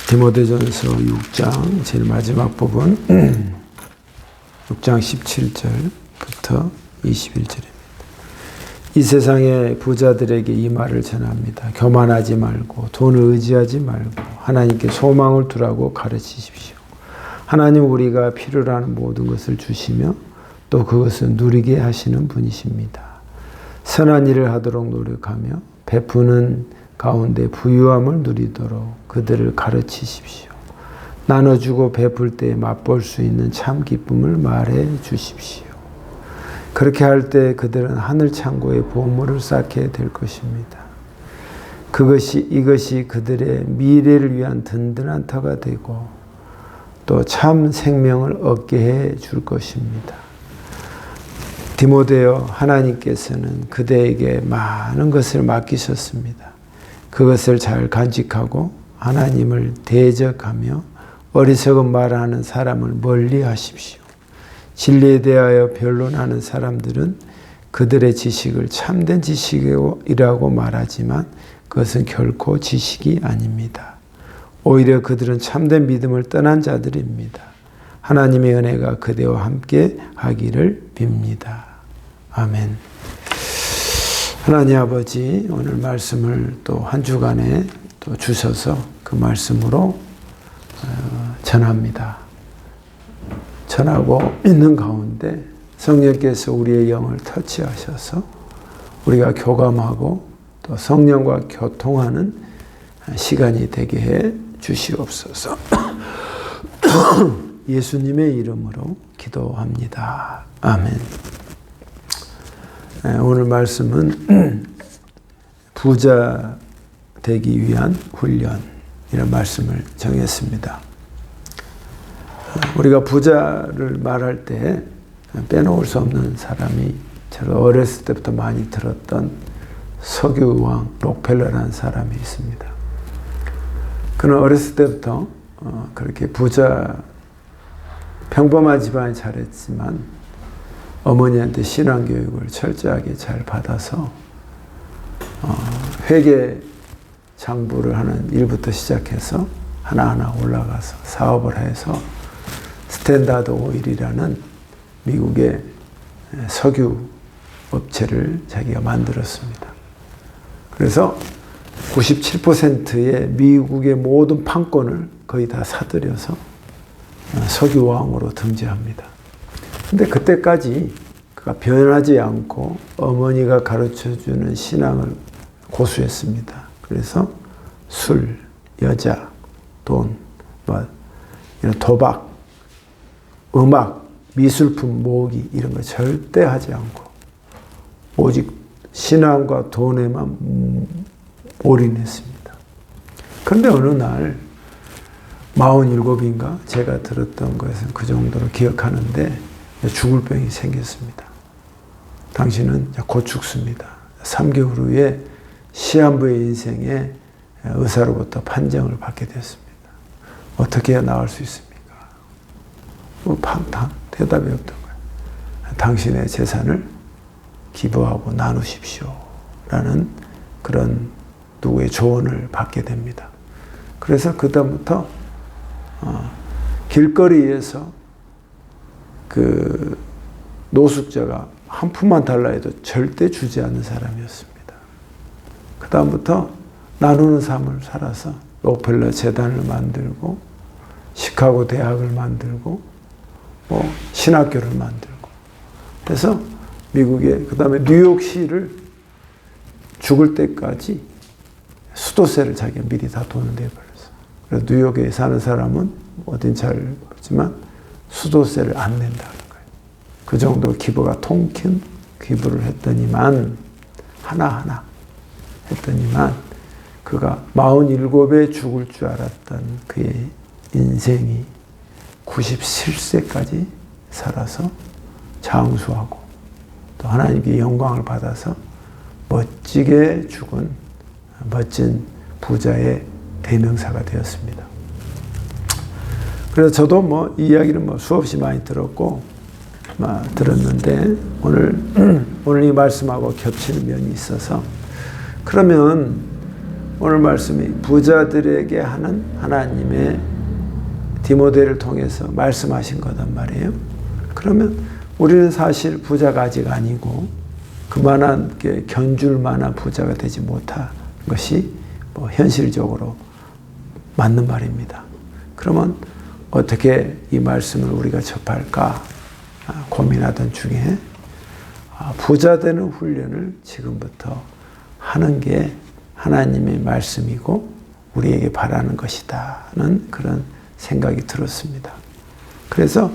디모데전서 6장 제일 마지막 부분 6장 17절부터 21절입니다. 이 세상의 부자들에게 이 말을 전합니다. 교만하지 말고 돈을 의지하지 말고 하나님께 소망을 두라고 가르치십시오. 하나님 우리가 필요로 하는 모든 것을 주시며 또 그것을 누리게 하시는 분이십니다. 선한 일을 하도록 노력하며 베푸는 가운데 부유함을 누리도록 그들을 가르치십시오. 나눠주고 베풀 때 맛볼 수 있는 참 기쁨을 말해 주십시오. 그렇게 할 때 그들은 하늘 창고에 보물을 쌓게 될 것입니다. 이것이 그들의 미래를 위한 든든한 터가 되고 또 참 생명을 얻게 해 줄 것입니다. 디모데여, 하나님께서는 그대에게 많은 것을 맡기셨습니다. 그것을 잘 간직하고 하나님을 대적하며 어리석은 말하는 사람을 멀리 하십시오. 진리에 대하여 변론하는 사람들은 그들의 지식을 참된 지식이라고 말하지만 그것은 결코 지식이 아닙니다. 오히려 그들은 참된 믿음을 떠난 자들입니다. 하나님의 은혜가 그대와 함께 하기를 빕니다. 아멘. 하나님 아버지, 오늘 말씀을 또 한 주간에 또 주셔서 그 말씀으로 전합니다. 전하고 있는 가운데 성령께서 우리의 영을 터치하셔서 우리가 교감하고 또 성령과 교통하는 시간이 되게 해 주시옵소서. 예수님의 이름으로 기도합니다. 아멘. 오늘 말씀은 부자 되기 위한 훈련, 이런 말씀을 정했습니다. 우리가 부자를 말할 때 빼놓을 수 없는 사람이 제가 어렸을 때부터 많이 들었던 석유왕 록펠러라는 사람이 있습니다. 그는 어렸을 때부터 그렇게 평범한 집안에 자랐지만 어머니한테 신앙교육을 철저하게 잘 받아서 회계 장부를 하는 일부터 시작해서 하나하나 올라가서 사업을 해서 스탠다드 오일이라는 미국의 석유 업체를 자기가 만들었습니다. 그래서 97%의 미국의 모든 판권을 거의 다 사들여서 석유왕으로 등재합니다. 근데 그때까지 그가 변하지 않고 어머니가 가르쳐주는 신앙을 고수했습니다. 그래서 술, 여자, 돈, 이런 도박, 음악, 미술품 모으기 이런 거 절대 하지 않고 오직 신앙과 돈에만 올인했습니다. 그런데 어느 날 47인가 제가 들었던 것은 그 정도로 기억하는데 죽을 병이 생겼습니다. 당신은 곧 죽습니다. 3개월 후에 시한부의 인생에 의사로부터 판정을 받게 됐습니다. 어떻게 해야 나을 수 있습니까? 대답이 없던 거예요. 당신의 재산을 기부하고 나누십시오. 라는 그런 누구의 조언을 받게 됩니다. 그래서 그다음부터 길거리에서 그 노숙자가 한 푼만 달라 해도 절대 주지 않는 사람이었습니다. 그 다음부터 나누는 삶을 살아서 록펠러 재단을 만들고 시카고 대학을 만들고 신학교를 만들고 그래서 미국의 그 다음에 뉴욕시를 죽을 때까지 수도세를 자기가 미리 다 돈을 내버렸어. 그래서 뉴욕에 사는 사람은 어딘 잘 모르지만 수도세를 안 낸다는 거예요. 그 정도 기부가 통큰 기부를 했더니만 하나하나 했더니만 그가 47에 죽을 줄 알았던 그의 인생이 97세까지 살아서 장수하고 또 하나님께 영광을 받아서 멋지게 죽은 멋진 부자의 대명사가 되었습니다. 그래서 저도 이 이야기는 수없이 많이 들었는데 오늘 이 말씀하고 겹치는 면이 있어서 그러면 오늘 말씀이 부자들에게 하는 하나님의 디모데를 통해서 말씀하신 거단 말이에요. 그러면 우리는 사실 부자가 아직 아니고 그만한 견줄 만한 부자가 되지 못한 것이 현실적으로 맞는 말입니다. 그러면 어떻게 이 말씀을 우리가 접할까 고민하던 중에 부자 되는 훈련을 지금부터 하는 게 하나님의 말씀이고 우리에게 바라는 것이다는 그런 생각이 들었습니다. 그래서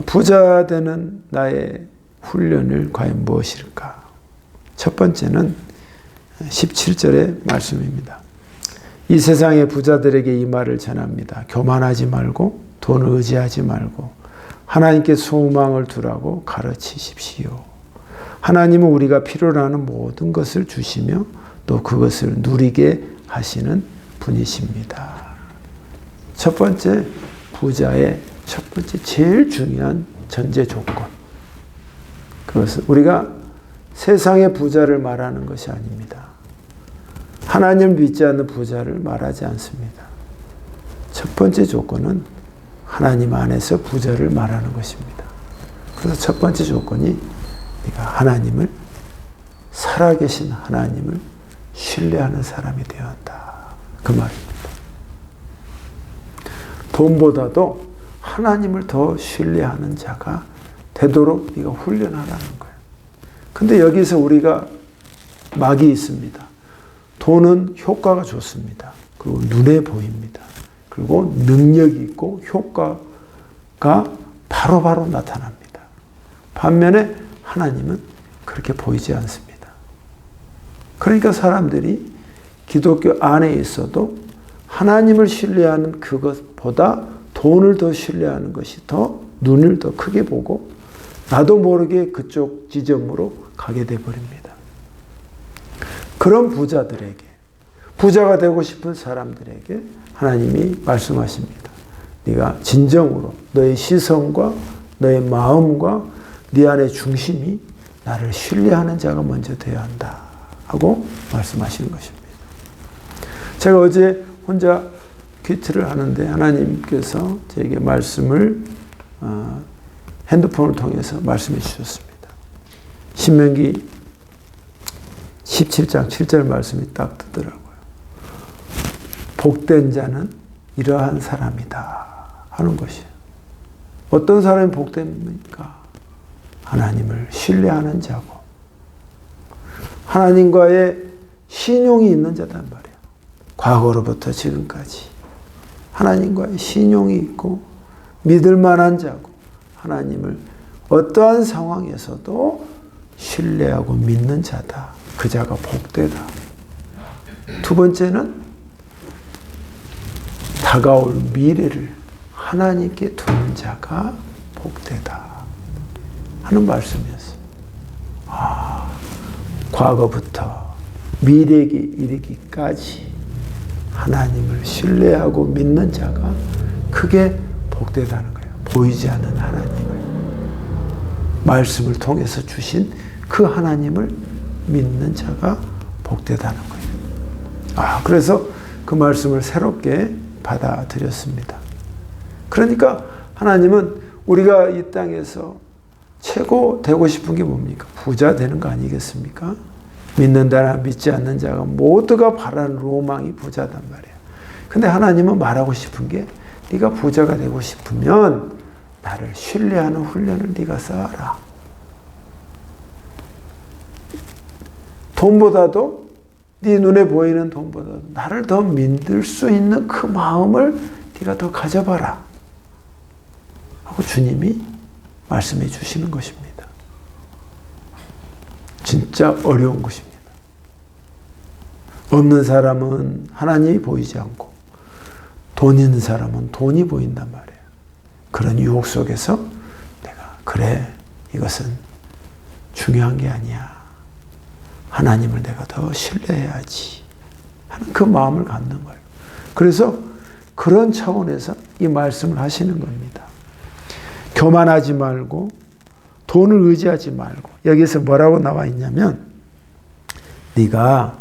부자 되는 나의 훈련을 과연 무엇일까? 첫 번째는 17절의 말씀입니다. 이 세상의 부자들에게 이 말을 전합니다. 교만하지 말고 돈을 의지하지 말고 하나님께 소망을 두라고 가르치십시오. 하나님은 우리가 필요로 하는 모든 것을 주시며 또 그것을 누리게 하시는 분이십니다. 첫 번째 부자의 첫 번째 제일 중요한 전제 조건. 그것은 우리가 세상의 부자를 말하는 것이 아닙니다. 하나님을 믿지 않는 부자를 말하지 않습니다. 첫 번째 조건은 하나님 안에서 부자를 말하는 것입니다. 그래서 첫 번째 조건이 네가 하나님을 살아계신 하나님을 신뢰하는 사람이 되어야 한다. 그 말입니다. 돈보다도 하나님을 더 신뢰하는 자가 되도록 네가 훈련하라는 거예요. 근데 여기서 우리가 막이 있습니다. 돈은 효과가 좋습니다. 그리고 눈에 보입니다. 그리고 능력이 있고 효과가 바로바로 나타납니다. 반면에 하나님은 그렇게 보이지 않습니다. 그러니까 사람들이 기독교 안에 있어도 하나님을 신뢰하는 그것보다 돈을 더 신뢰하는 것이 더 눈을 더 크게 보고 나도 모르게 그쪽 지점으로 가게 돼버립니다. 그런 부자들에게, 부자가 되고 싶은 사람들에게 하나님이 말씀하십니다. 네가 진정으로 너의 시선과 너의 마음과 네 안의 중심이 나를 신뢰하는 자가 먼저 되어야 한다 하고 말씀하시는 것입니다. 제가 어제 혼자 큐티를 하는데 하나님께서 제게 말씀을 핸드폰을 통해서 말씀해 주셨습니다. 신명기 17장 7절 말씀이 딱 뜨더라고요. 복된 자는 이러한 사람이다 하는 것이에요. 어떤 사람이 복됩니까? 하나님을 신뢰하는 자고 하나님과의 신용이 있는 자단 말이에요. 과거로부터 지금까지 하나님과의 신용이 있고 믿을 만한 자고 하나님을 어떠한 상황에서도 신뢰하고 믿는 자다. 그 자가 복되다. 두 번째는 다가올 미래를 하나님께 두는 자가 복되다 하는 말씀이었어요. 과거부터 미래에 이르기까지 하나님을 신뢰하고 믿는 자가 그게 복되다는 거예요. 보이지 않는 하나님을 말씀을 통해서 주신 그 하나님을 믿는 자가 복되다는 거예요. 그래서 그 말씀을 새롭게 받아들였습니다. 그러니까 하나님은 우리가 이 땅에서 최고 되고 싶은 게 뭡니까? 부자 되는 거 아니겠습니까? 믿는 자나 믿지 않는 자가 모두가 바라는 로망이 부자단 말이에요. 근데 하나님은 말하고 싶은 게 네가 부자가 되고 싶으면 나를 신뢰하는 훈련을 네가 쌓아라. 돈보다도 네 눈에 보이는 돈보다도 나를 더 믿을 수 있는 그 마음을 네가 더 가져봐라 하고 주님이 말씀해 주시는 것입니다. 진짜 어려운 것입니다. 없는 사람은 하나님이 보이지 않고 돈 있는 사람은 돈이 보인단 말이에요. 그런 유혹 속에서 내가 그래 이것은 중요한 게 아니야. 하나님을 내가 더 신뢰해야지 하는 그 마음을 갖는 거예요. 그래서 그런 차원에서 이 말씀을 하시는 겁니다. 교만하지 말고 돈을 의지하지 말고 여기서 뭐라고 나와 있냐면 네가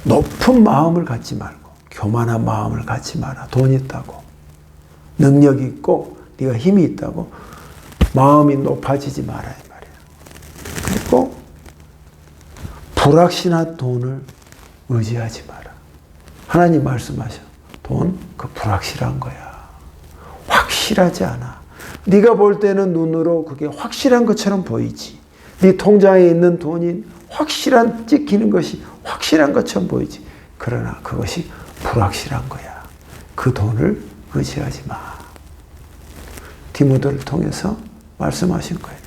높은 마음을 갖지 말고 교만한 마음을 갖지 마라. 돈 있다고, 능력이 있고 네가 힘이 있다고 마음이 높아지지 마라 이 말이야. 그리고 불확실한 돈을 의지하지 마라. 하나님 말씀하셔. 돈, 그 불확실한 거야. 확실하지 않아. 네가 볼 때는 눈으로 그게 확실한 것처럼 보이지. 네 통장에 있는 돈이 확실한, 찍히는 것이 확실한 것처럼 보이지. 그러나 그것이 불확실한 거야. 그 돈을 의지하지 마. 디모데를 통해서 말씀하신 거예요.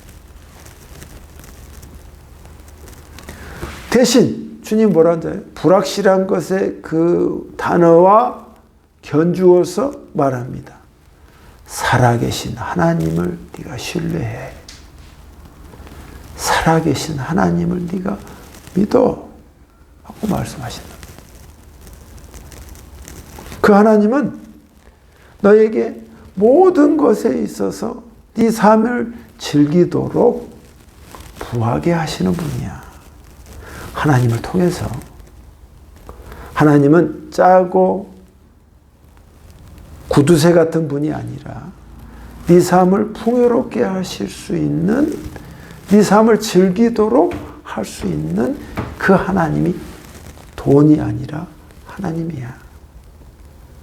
대신 주님 뭐라 하잖아요? 불확실한 것에 그 단어와 견주어서 말합니다. 살아계신 하나님을 네가 신뢰해. 살아계신 하나님을 네가 믿어 하고 말씀하신다. 그 하나님은 너에게 모든 것에 있어서 네 삶을 즐기도록 부하게 하시는 분이야. 하나님을 통해서. 하나님은 짜고 구두쇠 같은 분이 아니라 네 삶을 풍요롭게 하실 수 있는, 네 삶을 즐기도록 할 수 있는 그 하나님이 돈이 아니라 하나님이야.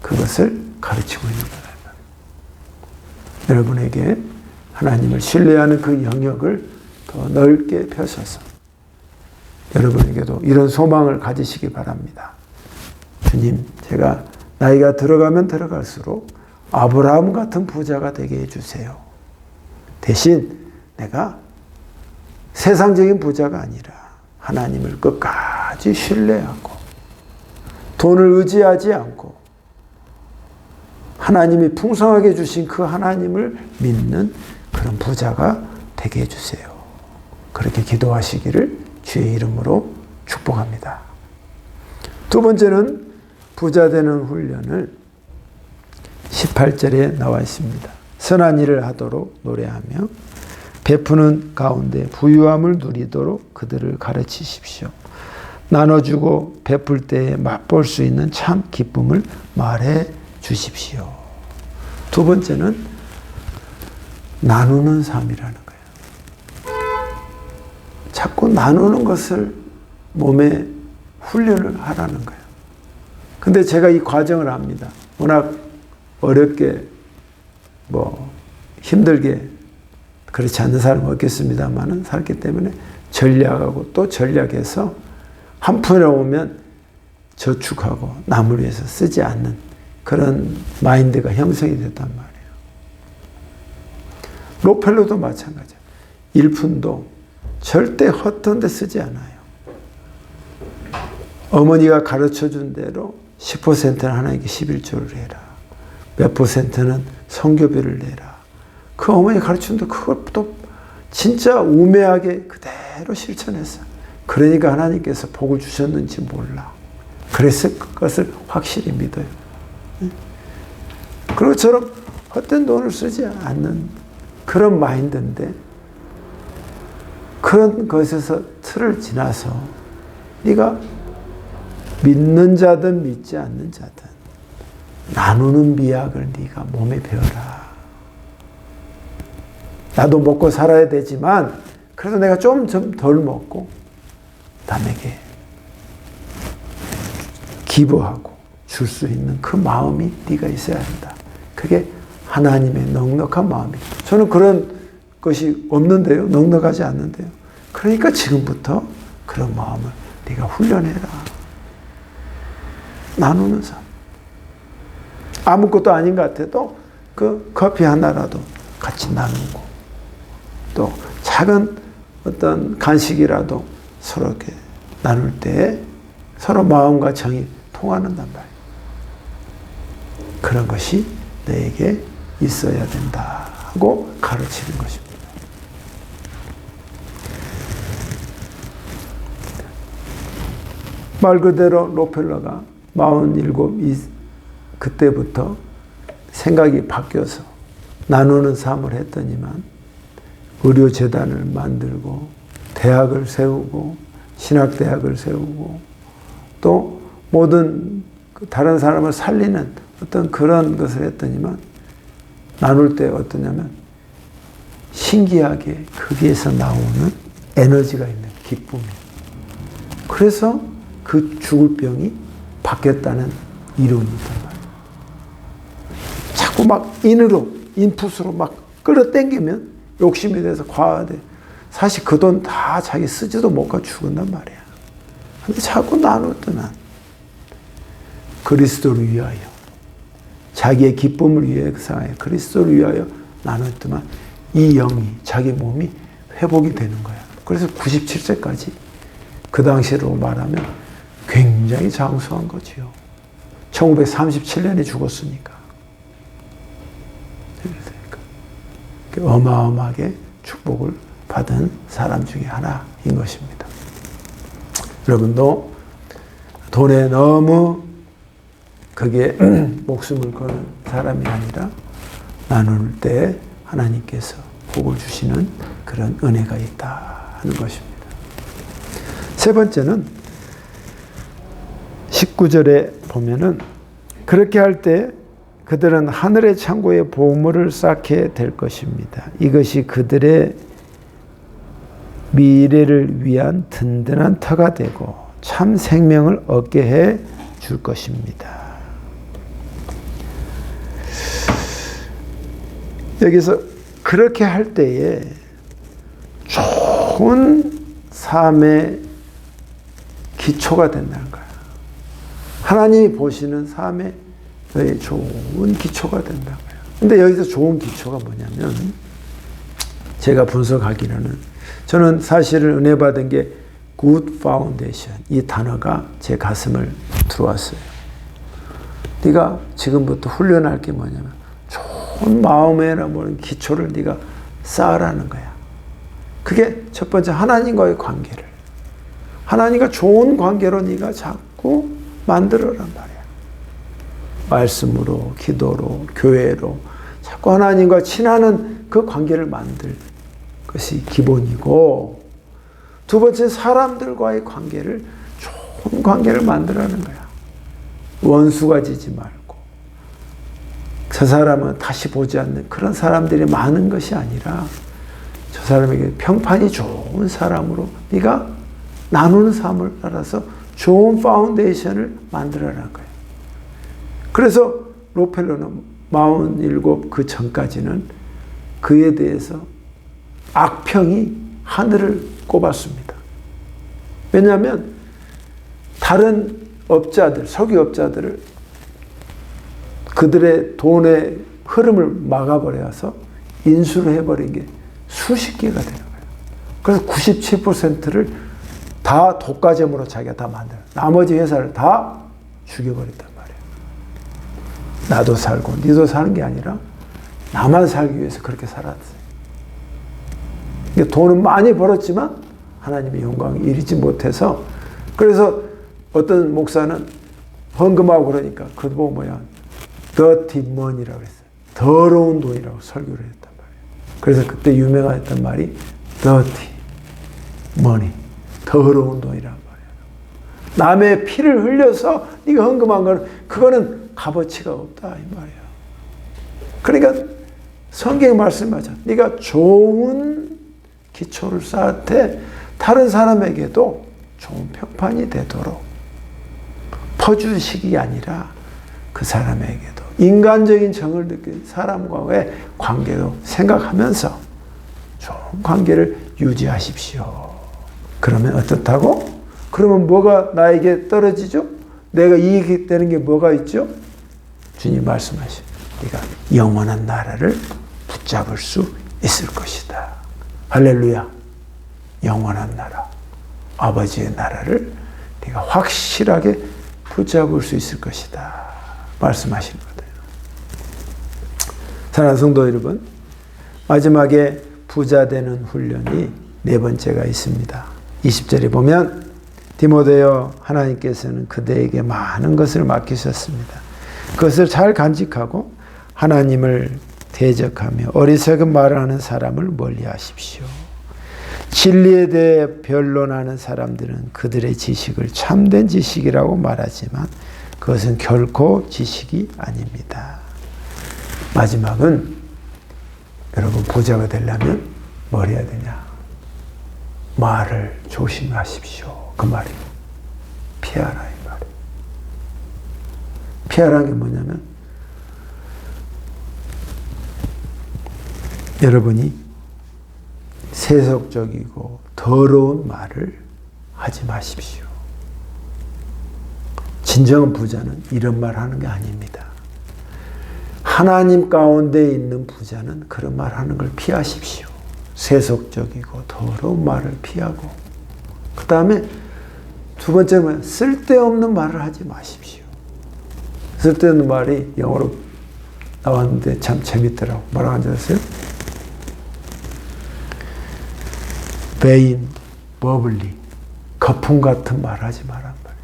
그것을 가르치고 있는 거다. 여러분에게 하나님을 신뢰하는 그 영역을 더 넓게 펴셔서 여러분에게도 이런 소망을 가지시기 바랍니다. 주님, 제가 나이가 들어가면 들어갈수록 아브라함 같은 부자가 되게 해주세요. 대신 내가 세상적인 부자가 아니라 하나님을 끝까지 신뢰하고 돈을 의지하지 않고 하나님이 풍성하게 주신 그 하나님을 믿는 그런 부자가 되게 해주세요. 그렇게 기도하시기를 주의 이름으로 축복합니다. 두 번째는 부자 되는 훈련을 18절에 나와 있습니다. 선한 일을 하도록 노래하며 베푸는 가운데 부유함을 누리도록 그들을 가르치십시오. 나눠주고 베풀 때에 맛볼 수 있는 참 기쁨을 말해 주십시오. 두 번째는 나누는 삶이라는 거예요. 자꾸 나누는 것을 몸에 훈련을 하라는 거예요. 근데 제가 이 과정을 압니다. 워낙 어렵게 힘들게 그렇지 않는 사람은 없겠습니다만은 살기 때문에 전략하고 또 전략해서 한 푼에 오면 저축하고 남을 위해서 쓰지 않는 그런 마인드가 형성이 됐단 말이에요. 로펠러도 마찬가지예요. 1푼도 절대 헛된 데 쓰지 않아요. 어머니가 가르쳐준 대로 10%는 하나님께 11조를 해라. 몇 %는 선교비를 내라. 그 어머니 가르쳐준 대로 그걸 또 진짜 우매하게 그대로 실천했어요. 그러니까 하나님께서 복을 주셨는지 몰라. 그래서 그것을 확실히 믿어요. 그런 것처럼 헛된 돈을 쓰지 않는 그런 마인드인데 그런 것에서 틀을 지나서 네가 믿는 자든 믿지 않는 자든 나누는 미학을 네가 몸에 배워라. 나도 먹고 살아야 되지만 그래도 내가 좀 덜 먹고 남에게 기부하고 줄 수 있는 그 마음이 네가 있어야 한다. 그게 하나님의 넉넉한 마음이에요. 저는 그런 것이 없는데요. 넉넉하지 않는데요. 그러니까 지금부터 그런 마음을 네가 훈련해라. 나누는 삶. 아무것도 아닌 것 같아도 그 커피 하나라도 같이 나누고 또 작은 어떤 간식이라도 서로 이렇게 나눌 때 서로 마음과 정이 통하는단 말이에요. 그런 것이 너에게 있어야 된다 하고 가르치는 것입니다. 말 그대로 로펠러가 47 그때부터 생각이 바뀌어서 나누는 삶을 했더니만 의료재단을 만들고 대학을 세우고 신학대학을 세우고 또 모든 다른 사람을 살리는 어떤 그런 것을 했더니만 나눌 때 어떠냐면 신기하게 거기에서 나오는 에너지가 있는 기쁨이. 그래서 그 죽을 병이 바뀌었다는 이론이단 말이에요. 자꾸 막 인풋으로 막 끌어당기면 욕심이 돼서 과하되 사실 그 돈 다 자기 쓰지도 못하고 죽은단 말이야. 근데 자꾸 나눴더만 그리스도를 위하여 자기의 기쁨을 위해서 그리스도를 위하여 나눴더만 이 영이 자기 몸이 회복이 되는 거야. 그래서 97세까지 그 당시로 말하면 굉장히 장수한 거지요. 1937년에 죽었으니까. 어마어마하게 축복을 받은 사람 중에 하나인 것입니다. 여러분도 돈에 너무 그게 목숨을 거는 사람이 아니라 나눌 때 하나님께서 복을 주시는 그런 은혜가 있다 하는 것입니다. 세 번째는 19절에 보면은 그렇게 할 때 그들은 하늘의 창고에 보물을 쌓게 될 것입니다. 이것이 그들의 미래를 위한 든든한 터가 되고 참 생명을 얻게 해 줄 것입니다. 여기서 그렇게 할 때에 좋은 삶의 기초가 된다는 거야. 하나님이 보시는 삶의 좋은 기초가 된다는 거야. 근데 여기서 좋은 기초가 뭐냐면 제가 분석하기로는 저는 사실은 은혜 받은 게 good foundation 이 단어가 제 가슴을 들어왔어요. 네가 지금부터 훈련할 게 뭐냐면 좋은 마음에나 뭐는 기초를 네가 쌓으라는 거야. 그게 첫 번째 하나님과의 관계를 하나님과 좋은 관계로 네가 자꾸 만들어란 말이야. 말씀으로, 기도로, 교회로 자꾸 하나님과 친하는 그 관계를 만들 것이 기본이고 두 번째 사람들과의 관계를 좋은 관계를 만들라는 거야. 원수가 지지 말고 저 사람은 다시 보지 않는 그런 사람들이 많은 것이 아니라 저 사람에게 평판이 좋은 사람으로 네가 나누는 삶을 따라서 좋은 파운데이션을 만들어라는 거예요. 그래서 록펠러는 47 그 전까지는 그에 대해서 악평이 하늘을 꼽았습니다. 왜냐하면 다른 업자들, 석유업자들을 그들의 돈의 흐름을 막아버려서 인수를 해버린 게 수십 개가 되는 거예요. 그래서 97%를 다 독과점으로 자기가 다 만들어. 나머지 회사를 다 죽여버렸단 말이에요. 나도 살고 니도 사는 게 아니라 나만 살기 위해서 그렇게 살았어요. 돈은 많이 벌었지만 하나님의 영광이 이르지 못해서 그래서 어떤 목사는 헌금하고 그러니까 그거 보고 뭐야 dirty money라고 했어요. 더러운 돈이라고 설교를 했단 말이에요. 그래서 그때 유명했던 말이 dirty money 더러운 돈이란 말이에요. 남의 피를 흘려서 네가 헌금한 거는 그거는 값어치가 없다 이 말이에요. 그러니까 성경의 말씀 맞아. 네가 좋은 기초를 쌓을 때 다른 사람에게도 좋은 평판이 되도록 퍼주식이 아니라 그 사람에게도 인간적인 정을 느낀 사람과의 관계도 생각하면서 좋은 관계를 유지하십시오. 그러면 어떻다고? 그러면 뭐가 나에게 떨어지죠? 내가 이익이 되는 게 뭐가 있죠? 주님 말씀하시죠. 네가 영원한 나라를 붙잡을 수 있을 것이다. 할렐루야. 영원한 나라. 아버지의 나라를 네가 확실하게 붙잡을 수 있을 것이다. 말씀하시는 거예요. 사랑하는 성도 여러분, 마지막에 부자 되는 훈련이 네 번째가 있습니다. 20절에 보면 디모데여 하나님께서는 그대에게 많은 것을 맡기셨습니다. 그것을 잘 간직하고 하나님을 대적하며 어리석은 말을 하는 사람을 멀리하십시오. 진리에 대해 변론하는 사람들은 그들의 지식을 참된 지식이라고 말하지만 그것은 결코 지식이 아닙니다. 마지막은 여러분 부자가 되려면 뭘 해야 되냐? 말을 조심하십시오. 그 말이 피하라 이 말이. 피하라는 게 뭐냐면 여러분이 세속적이고 더러운 말을 하지 마십시오. 진정한 부자는 이런 말 하는 게 아닙니다. 하나님 가운데 있는 부자는 그런 말 하는 걸 피하십시오. 세속적이고 더러운 말을 피하고, 그 다음에 두 번째는 쓸데없는 말을 하지 마십시오. 쓸데없는 말이 영어로 나왔는데 참 재밌더라고. 뭐라고 하는지 아세요? vain, bubbly, 거품 같은 말 하지 말란 말이에요.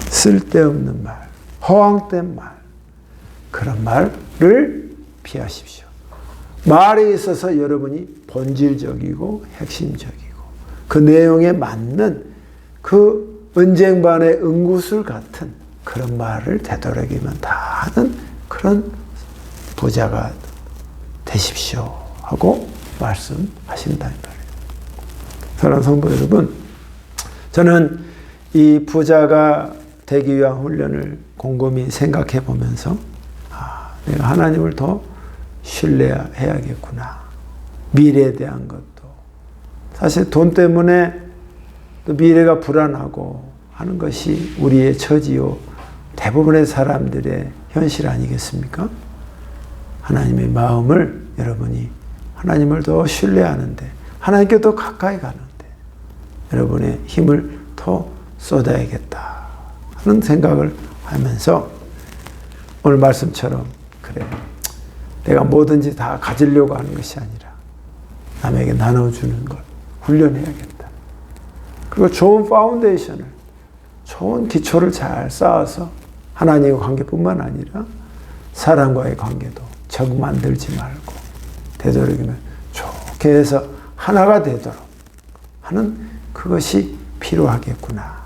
쓸데없는 말, 허황된 말, 그런 말을 피하십시오. 말에 있어서 여러분이 본질적이고 핵심적이고 그 내용에 맞는 그 은쟁반의 응구술 같은 그런 말을 되도록이면 다 하는 그런 부자가 되십시오 하고 말씀하신다 이 말이에요. 사랑하는 성도 여러분, 저는 이 부자가 되기 위한 훈련을 곰곰이 생각해 보면서 내가 하나님을 더 신뢰해야겠구나. 미래에 대한 것도. 사실 돈 때문에 또 미래가 불안하고 하는 것이 우리의 처지요 대부분의 사람들의 현실 아니겠습니까? 하나님의 마음을 여러분이 하나님을 더 신뢰하는데, 하나님께 더 가까이 가는데 여러분의 힘을 더 쏟아야겠다 하는 생각을 하면서 오늘 말씀처럼 그래, 내가 뭐든지 다 가지려고 하는 것이 아니라 남에게 나눠주는 걸 훈련해야겠다. 그리고 좋은 파운데이션을, 좋은 기초를 잘 쌓아서 하나님의 관계뿐만 아니라 사람과의 관계도 적 만들지 말고 되도록이면 좋게 해서 하나가 되도록 하는 그것이 필요하겠구나.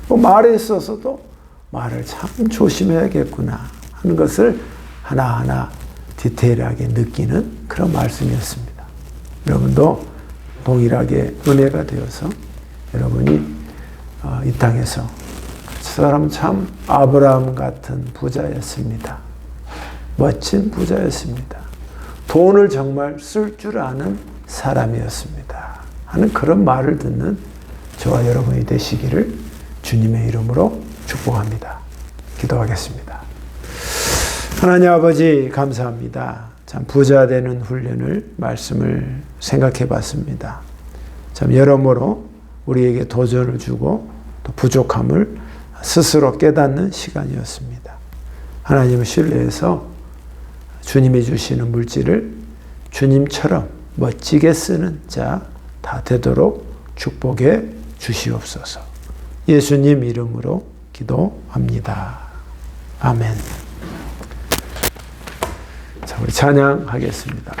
말에 있어서도 말을 참 조심해야겠구나 하는 것을 하나하나 디테일하게 느끼는 그런 말씀이었습니다. 여러분도 동일하게 은혜가 되어서 여러분이 이 땅에서 저 사람은 참 아브라함 같은 부자였습니다. 멋진 부자였습니다. 돈을 정말 쓸 줄 아는 사람이었습니다 하는 그런 말을 듣는 저와 여러분이 되시기를 주님의 이름으로 축복합니다. 기도하겠습니다. 하나님 아버지 감사합니다. 참 부자 되는 훈련을 말씀을 생각해 봤습니다. 참 여러모로 우리에게 도전을 주고 또 부족함을 스스로 깨닫는 시간이었습니다. 하나님을 신뢰해서 주님이 주시는 물질을 주님처럼 멋지게 쓰는 자 다 되도록 축복해 주시옵소서. 예수님 이름으로 기도합니다. 아멘. 자, 우리 찬양하겠습니다.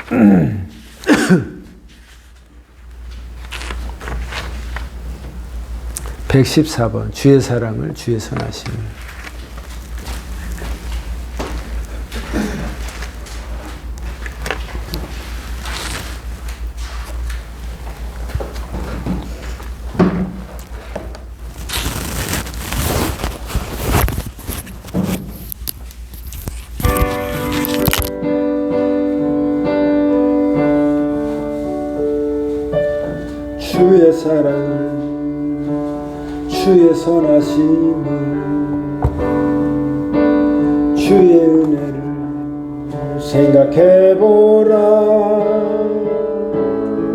114번 주의 사랑을 주의 선하심을. 주의 사랑을 주의 선하심을 주의 은혜를 생각해보라.